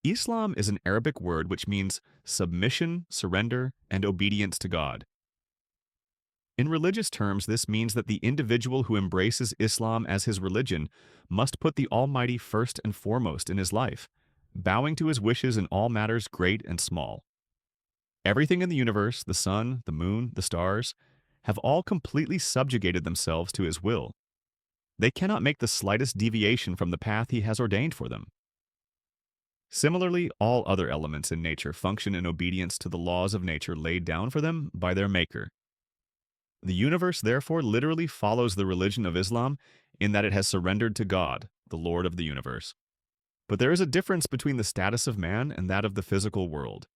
Islam is an Arabic word which means submission, surrender, and obedience to God. In religious terms, this means that the individual who embraces Islam as his religion must put the Almighty first and foremost in his life, bowing to his wishes in all matters great and small. Everything in the universe, the sun, the moon, the stars, have all completely subjugated themselves to his will. They cannot make the slightest deviation from the path he has ordained for them. Similarly, all other elements in nature function in obedience to the laws of nature laid down for them by their Maker. The universe therefore literally follows the religion of Islam in that it has surrendered to God, the Lord of the universe. But there is a difference between the status of man and that of the physical world.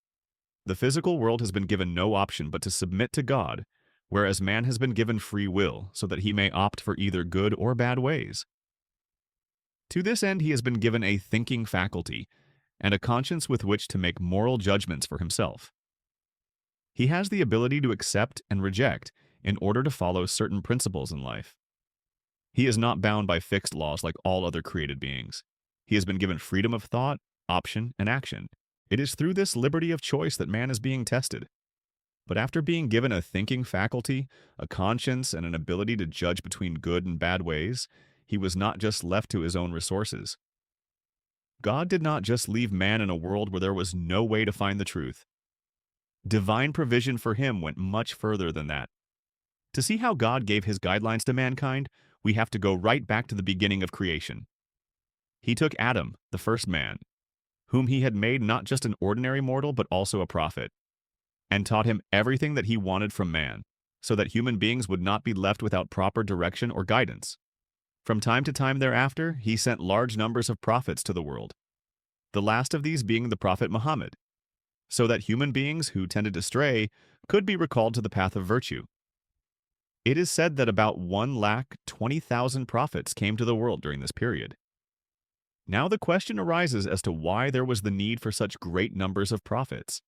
The physical world has been given no option but to submit to God, whereas man has been given free will so that he may opt for either good or bad ways. To this end, he has been given a thinking faculty and a conscience with which to make moral judgments for himself. He has the ability to accept and reject in order to follow certain principles in life. He is not bound by fixed laws like all other created beings. He has been given freedom of thought, option, and action. It is through this liberty of choice that man is being tested. But after being given a thinking faculty, a conscience, and an ability to judge between good and bad ways, he was not just left to his own resources. God did not just leave man in a world where there was no way to find the truth. Divine provision for him went much further than that. To see how God gave his guidelines to mankind, we have to go right back to the beginning of creation. He took Adam, the first man, whom he had made not just an ordinary mortal but also a prophet, and taught him everything that he wanted from man, so that human beings would not be left without proper direction or guidance. From time to time thereafter, he sent large numbers of prophets to the world, the last of these being the prophet Mohammed, so that human beings who tended to stray could be recalled to the path of virtue. It is said that about 120,000 prophets came to the world during this period. Now the question arises as to why there was the need for such great numbers of prophets.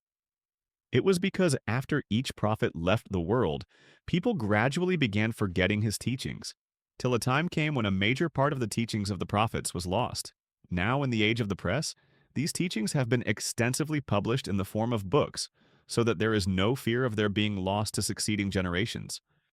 It was because after each prophet left the world, people gradually began forgetting his teachings, till a time came when a major part of the teachings of the prophets was lost. Now, in the age of the press, these teachings have been extensively published in the form of books, so that there is no fear of their being lost to succeeding generations,